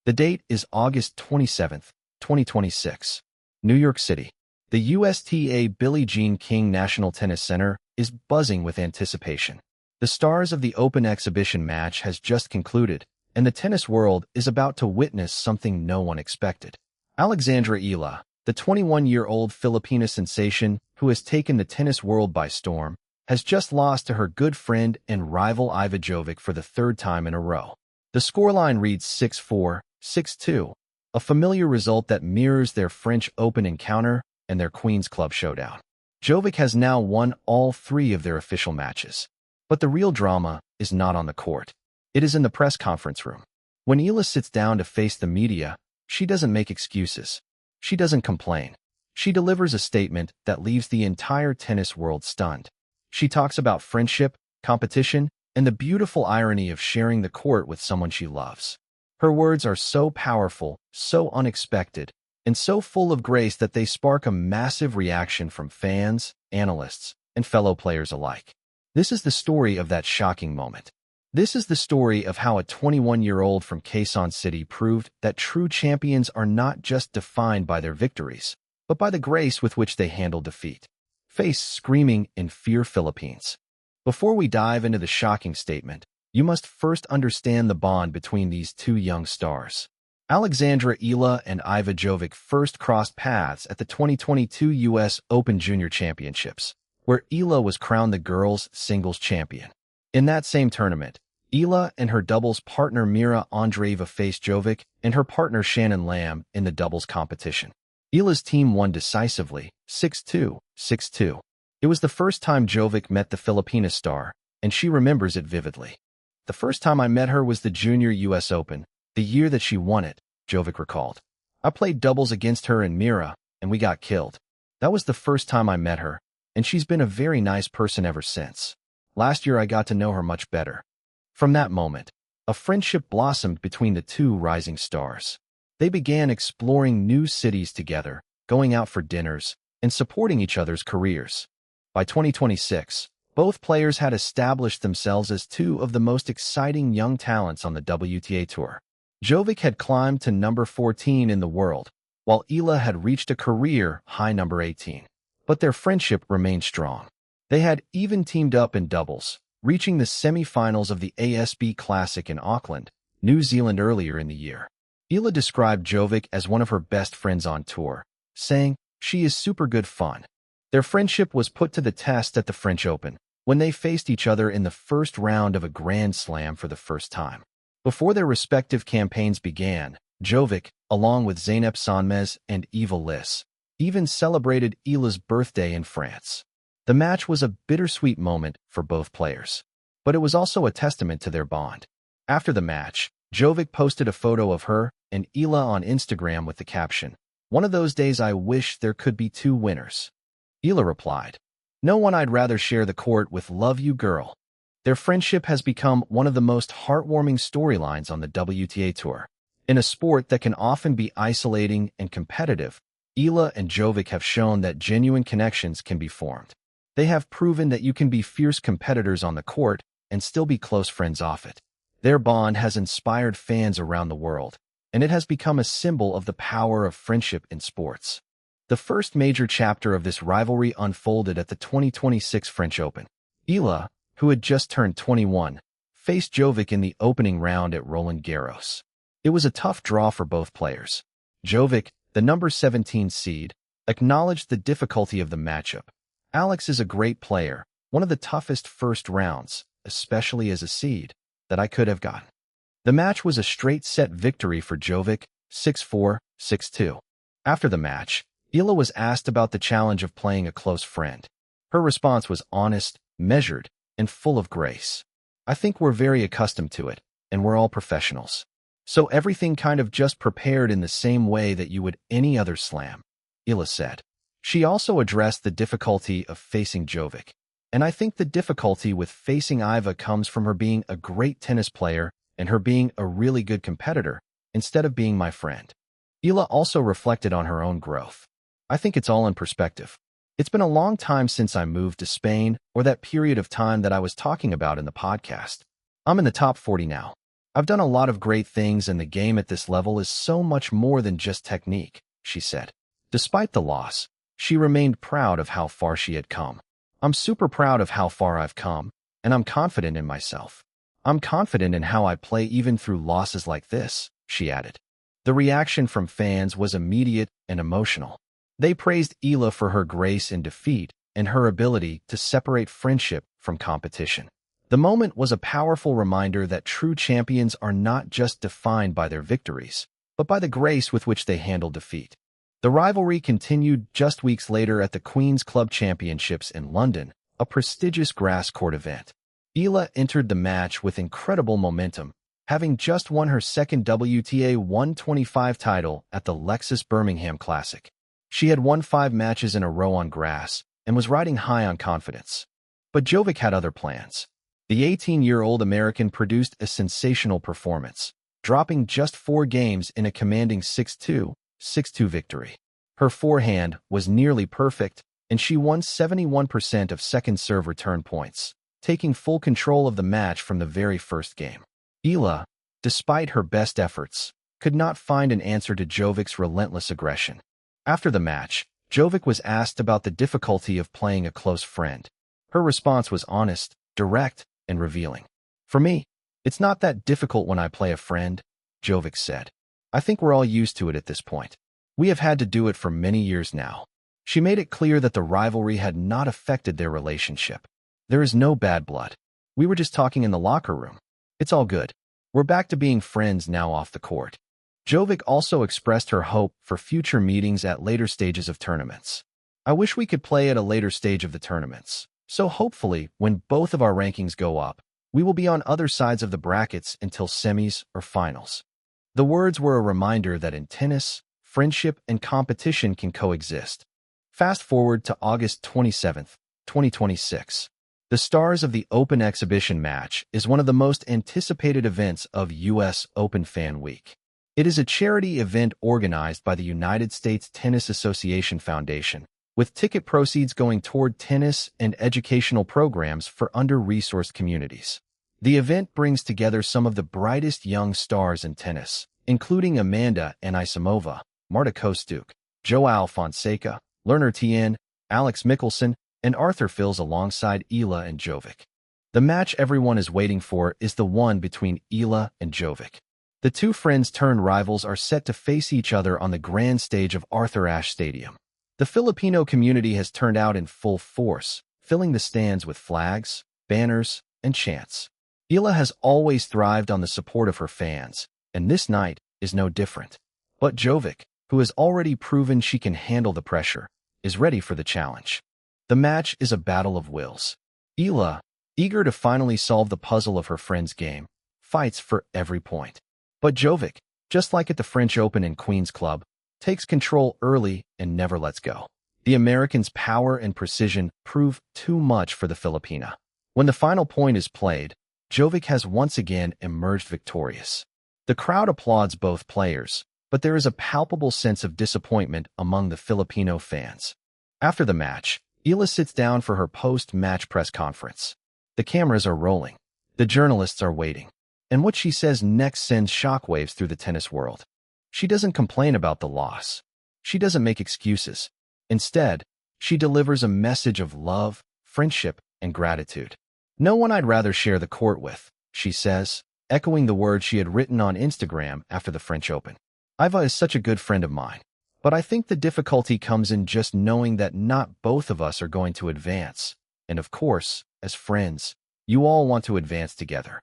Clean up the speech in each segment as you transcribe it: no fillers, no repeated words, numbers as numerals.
The date is August 27th, 2026. New York City. The USTA Billie Jean King National Tennis Center is buzzing with anticipation. The Stars of the Open exhibition match has just concluded, and the tennis world is about to witness something no one expected. Alexandra Eala, the 21-year-old Filipina sensation who has taken the tennis world by storm, has just lost to her good friend and rival Iva Jovic for the third time in a row. The scoreline reads 6-4, 6-2, a familiar result that mirrors their French Open encounter and their Queen's Club showdown. Jovic has now won all three of their official matches. But the real drama is not on the court. It is in the press conference room. When Eala sits down to face the media, she doesn't make excuses. She doesn't complain. She delivers a statement that leaves the entire tennis world stunned. She talks about friendship, competition, and the beautiful irony of sharing the court with someone she loves. Her words are so powerful, so unexpected, and so full of grace that they spark a massive reaction from fans, analysts, and fellow players alike. This is the story of that shocking moment. This is the story of how a 21-year-old from Quezon City proved that true champions are not just defined by their victories, but by the grace with which they handle defeat. Face screaming in fear, Philippines. Before we dive into the shocking statement, you must first understand the bond between these two young stars. Alexandra Eala and Iva Jovic first crossed paths at the 2022 U.S. Open Junior Championships, where Eala was crowned the girls' singles champion. In that same tournament, Eala and her doubles partner Mira Andreeva faced Jovic and her partner Shannon Lamb in the doubles competition. Eala's team won decisively, 6-2, 6-2. It was the first time Jovic met the Filipina star, and she remembers it vividly. The first time I met her was the Junior U.S. Open, the year that she won it, Jovic recalled. I played doubles against her and Mira, and we got killed. That was the first time I met her, and she's been a very nice person ever since. Last year I got to know her much better. From that moment, a friendship blossomed between the two rising stars. They began exploring new cities together, going out for dinners, and supporting each other's careers. By 2026, both players had established themselves as two of the most exciting young talents on the WTA Tour. Jovic had climbed to number 14 in the world, while Eala had reached a career-high number 18. But their friendship remained strong. They had even teamed up in doubles, reaching the semi-finals of the ASB Classic in Auckland, New Zealand earlier in the year. Eala described Jovic as one of her best friends on tour, saying, "She is super good fun." Their friendship was put to the test at the French Open, when they faced each other in the first round of a Grand Slam for the first time. Before their respective campaigns began, Jovic, along with Zeynep Sonmez and Eva Liss, even celebrated Eala's birthday in France. The match was a bittersweet moment for both players, but it was also a testament to their bond. After the match, Jovic posted a photo of her and Eala on Instagram with the caption, "One of those days I wish there could be two winners." Eala replied, "No one I'd rather share the court with, love you girl." Their friendship has become one of the most heartwarming storylines on the WTA Tour. In a sport that can often be isolating and competitive, Eala and Jovic have shown that genuine connections can be formed. They have proven that you can be fierce competitors on the court and still be close friends off it. Their bond has inspired fans around the world, and it has become a symbol of the power of friendship in sports. The first major chapter of this rivalry unfolded at the 2026 French Open. Eala, who had just turned 21, faced Jovic in the opening round at Roland Garros. It was a tough draw for both players. Jovic, the number 17 seed, acknowledged the difficulty of the matchup. "Alex is a great player, one of the toughest first rounds, especially as a seed, that I could have gotten." The match was a straight-set victory for Jovic, 6-4, 6-2. After the match, Eala was asked about the challenge of playing a close friend. Her response was honest, measured, and full of grace. "I think we're very accustomed to it, and we're all professionals. So everything kind of just prepared in the same way that you would any other slam," Eala said. She also addressed the difficulty of facing Jovic. "And I think the difficulty with facing Iva comes from her being a great tennis player and her being a really good competitor, instead of being my friend." Eala also reflected on her own growth. "I think it's all in perspective. It's been a long time since I moved to Spain, or that period of time that I was talking about in the podcast. I'm in the top 40 now. I've done a lot of great things and the game at this level is so much more than just technique, she said. Despite the loss, she remained proud of how far she had come. I'm super proud of how far I've come, and I'm confident in myself. I'm confident in how I play even through losses like this, she added. The reaction from fans was immediate and emotional. They praised Eala for her grace in defeat and her ability to separate friendship from competition. The moment was a powerful reminder that true champions are not just defined by their victories, but by the grace with which they handle defeat. The rivalry continued just weeks later at the Queen's Club Championships in London, a prestigious grass court event. Eala entered the match with incredible momentum, having just won her second WTA 125 title at the Lexus Birmingham Classic. She had won 5 matches in a row on grass and was riding high on confidence. But Jovic had other plans. The 18-year-old American produced a sensational performance, dropping just 4 games in a commanding 6-2, 6-2 victory. Her forehand was nearly perfect, and she won 71% of second serve return points, taking full control of the match from the very first game. Eala, despite her best efforts, could not find an answer to Jovic's relentless aggression. After the match, Jovic was asked about the difficulty of playing a close friend. Her response was honest, direct, and revealing. For me, it's not that difficult when I play a friend, Jovic said. I think we're all used to it at this point. We have had to do it for many years now. She made it clear that the rivalry had not affected their relationship. There is no bad blood. We were just talking in the locker room. It's all good. We're back to being friends now off the court. Jovic also expressed her hope for future meetings at later stages of tournaments. I wish we could play at a later stage of the tournaments. So hopefully, when both of our rankings go up, we will be on other sides of the brackets until semis or finals. The words were a reminder that in tennis, friendship and competition can coexist. Fast forward to August 27, 2026. The Stars of the Open exhibition match is one of the most anticipated events of U.S. Open Fan Week. It is a charity event organized by the United States Tennis Association Foundation, with ticket proceeds going toward tennis and educational programs for under-resourced communities. The event brings together some of the brightest young stars in tennis, including Amanda Anisimova, Marta Kostyuk, Joao Fonseca, Lerner Tien, Alex Mickelson, and Arthur Ashe alongside Eala and Jovic. The match everyone is waiting for is the one between Eala and Jovic. The two friends-turned-rivals are set to face each other on the grand stage of Arthur Ashe Stadium. The Filipino community has turned out in full force, filling the stands with flags, banners, and chants. Eala has always thrived on the support of her fans, and this night is no different. But Jovic, who has already proven she can handle the pressure, is ready for the challenge. The match is a battle of wills. Eala, eager to finally solve the puzzle of her friend's game, fights for every point. But Jovic, just like at the French Open and Queen's Club, takes control early and never lets go. The American's power and precision prove too much for the Filipina. When the final point is played, Jovic has once again emerged victorious. The crowd applauds both players, but there is a palpable sense of disappointment among the Filipino fans. After the match, Eala sits down for her post-match press conference. The cameras are rolling. The journalists are waiting. And what she says next sends shockwaves through the tennis world. She doesn't complain about the loss. She doesn't make excuses. Instead, she delivers a message of love, friendship, and gratitude. No one I'd rather share the court with, she says, echoing the words she had written on Instagram after the French Open. Iva is such a good friend of mine, but I think the difficulty comes in just knowing that not both of us are going to advance. And of course, as friends, you all want to advance together.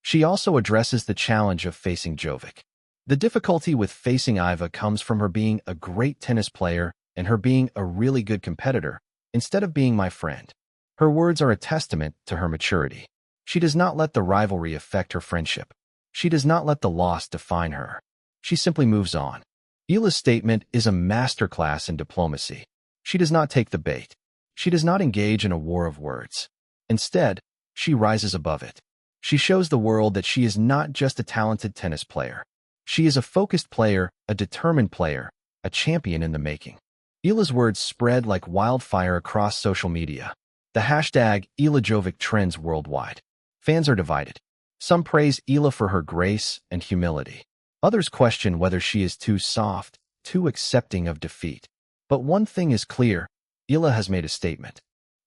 She also addresses the challenge of facing Jovic. The difficulty with facing Iva comes from her being a great tennis player and her being a really good competitor, instead of being my friend. Her words are a testament to her maturity. She does not let the rivalry affect her friendship. She does not let the loss define her. She simply moves on. Eala's statement is a masterclass in diplomacy. She does not take the bait. She does not engage in a war of words. Instead, she rises above it. She shows the world that she is not just a talented tennis player. She is a focused player, a determined player, a champion in the making. Eala's words spread like wildfire across social media. The hashtag Eala Jovic trends worldwide. Fans are divided. Some praise Eala for her grace and humility. Others question whether she is too soft, too accepting of defeat. But one thing is clear, Eala has made a statement.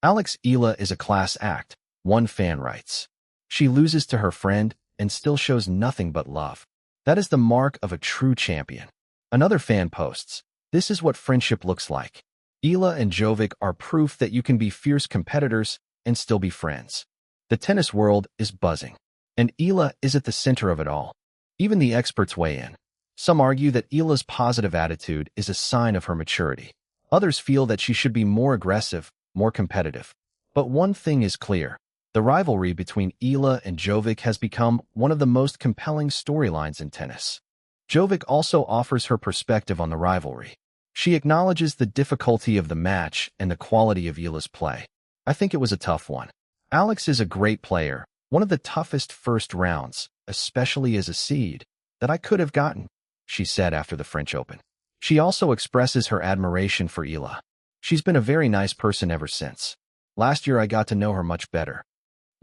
Eala is a class act, one fan writes. She loses to her friend and still shows nothing but love. That is the mark of a true champion. Another fan posts, this is what friendship looks like. Eala and Jovic are proof that you can be fierce competitors and still be friends. The tennis world is buzzing, and Eala is at the center of it all. Even the experts weigh in. Some argue that Eala's positive attitude is a sign of her maturity. Others feel that she should be more aggressive, more competitive. But one thing is clear. The rivalry between Eala and Jovic has become one of the most compelling storylines in tennis. Jovic also offers her perspective on the rivalry. She acknowledges the difficulty of the match and the quality of Eala's play. I think it was a tough one. Alex is a great player, one of the toughest first rounds, especially as a seed, that I could have gotten, she said after the French Open. She also expresses her admiration for Eala. She's been a very nice person ever since. Last year I got to know her much better.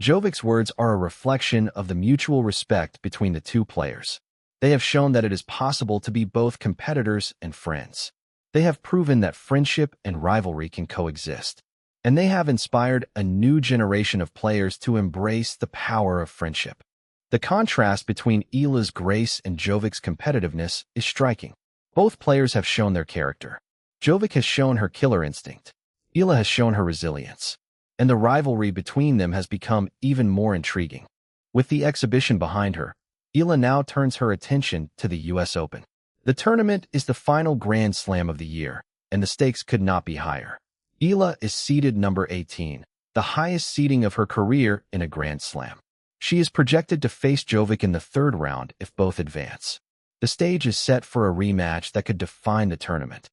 Jovic's words are a reflection of the mutual respect between the two players. They have shown that it is possible to be both competitors and friends. They have proven that friendship and rivalry can coexist. And they have inspired a new generation of players to embrace the power of friendship. The contrast between Eala's grace and Jovic's competitiveness is striking. Both players have shown their character. Jovic has shown her killer instinct. Eala has shown her resilience. And the rivalry between them has become even more intriguing. With the exhibition behind her, Eala now turns her attention to the US Open. The tournament is the final Grand Slam of the year, and the stakes could not be higher. Eala is seeded number 18, the highest seeding of her career in a Grand Slam. She is projected to face Jovic in the third round if both advance. The stage is set for a rematch that could define the tournament.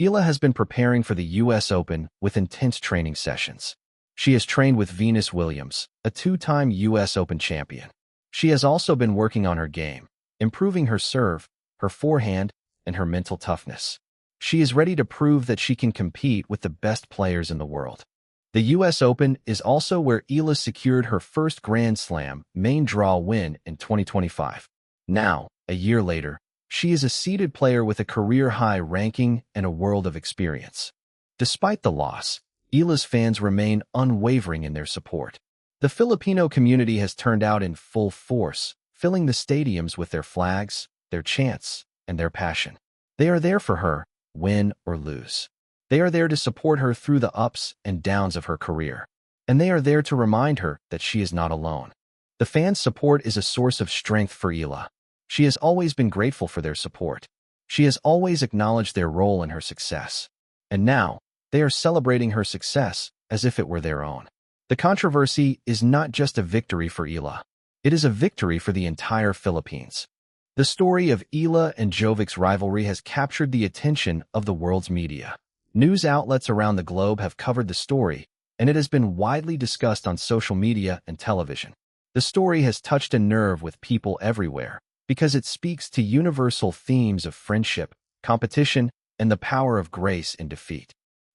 Eala has been preparing for the US Open with intense training sessions. She has trained with Venus Williams, a two-time US Open champion. She has also been working on her game, improving her serve, her forehand, and her mental toughness. She is ready to prove that she can compete with the best players in the world. The US Open is also where Eala secured her first Grand Slam main draw win in 2025. Now, a year later, she is a seeded player with a career-high ranking and a world of experience. Despite the loss, Eala's fans remain unwavering in their support. The Filipino community has turned out in full force, filling the stadiums with their flags, their chants, and their passion. They are there for her, win or lose. They are there to support her through the ups and downs of her career. And they are there to remind her that she is not alone. The fans' support is a source of strength for Eala. She has always been grateful for their support. She has always acknowledged their role in her success. And now, they are celebrating her success as if it were their own. The controversy is not just a victory for Eala. It is a victory for the entire Philippines. The story of Eala and Jovic's rivalry has captured the attention of the world's media. News outlets around the globe have covered the story, and it has been widely discussed on social media and television. The story has touched a nerve with people everywhere because it speaks to universal themes of friendship, competition, and the power of grace in defeat.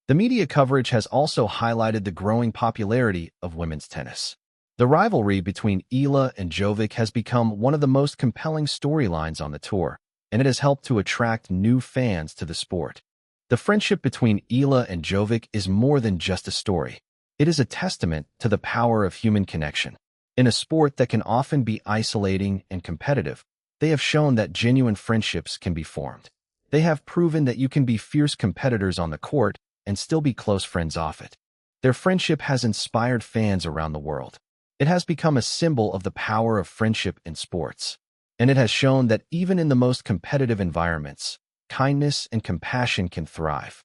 The media coverage has also highlighted the growing popularity of women's tennis. The rivalry between Eala and Jovic has become one of the most compelling storylines on the tour, and it has helped to attract new fans to the sport. The friendship between Eala and Jovic is more than just a story. It is a testament to the power of human connection. In a sport that can often be isolating and competitive, they have shown that genuine friendships can be formed. They have proven that you can be fierce competitors on the court and still be close friends off it. Their friendship has inspired fans around the world. It has become a symbol of the power of friendship in sports. And it has shown that even in the most competitive environments, kindness and compassion can thrive.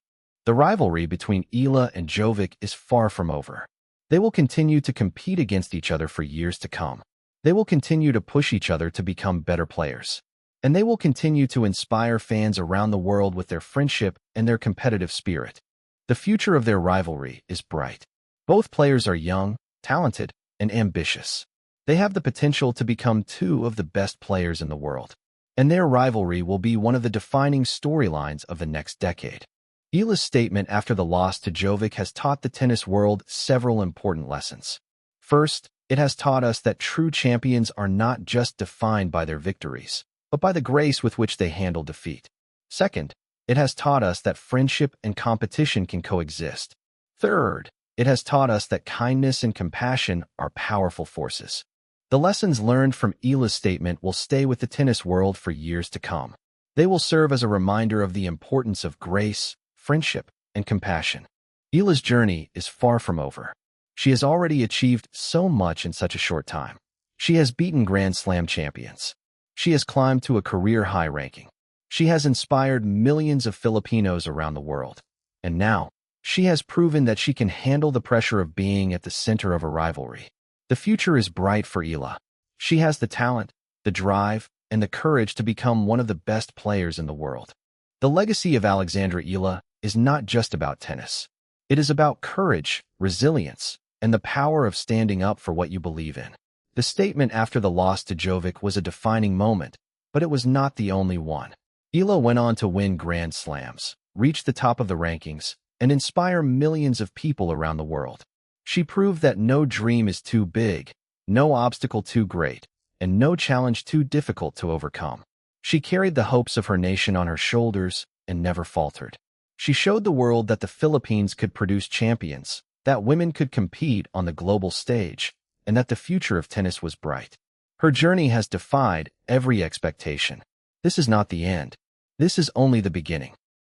The rivalry between Eala and Jovic is far from over. They will continue to compete against each other for years to come. They will continue to push each other to become better players. And they will continue to inspire fans around the world with their friendship and their competitive spirit. The future of their rivalry is bright. Both players are young, talented, and ambitious. They have the potential to become two of the best players in the world. And their rivalry will be one of the defining storylines of the next decade. Eala's statement after the loss to Jovic has taught the tennis world several important lessons. First, It has taught us that true champions are not just defined by their victories, but by the grace with which they handle defeat. Second, it has taught us that friendship and competition can coexist. Third, it has taught us that kindness and compassion are powerful forces. The lessons learned from Eala's statement will stay with the tennis world for years to come. They will serve as a reminder of the importance of grace, friendship, and compassion. Eala's journey is far from over. She has already achieved so much in such a short time. She has beaten Grand Slam champions. She has climbed to a career-high ranking. She has inspired millions of Filipinos around the world. And now, she has proven that she can handle the pressure of being at the center of a rivalry. The future is bright for Eala. She has the talent, the drive, and the courage to become one of the best players in the world. The legacy of Alexandra Eala is not just about tennis. It is about courage, resilience, and the power of standing up for what you believe in. The statement after the loss to Jovic was a defining moment, but it was not the only one. Eala went on to win Grand Slams, reach the top of the rankings, and inspire millions of people around the world. She proved that no dream is too big, no obstacle too great, and no challenge too difficult to overcome. She carried the hopes of her nation on her shoulders and never faltered. She showed the world that the Philippines could produce champions, that women could compete on the global stage, and that the future of tennis was bright. Her journey has defied every expectation. This is not the end. This is only the beginning.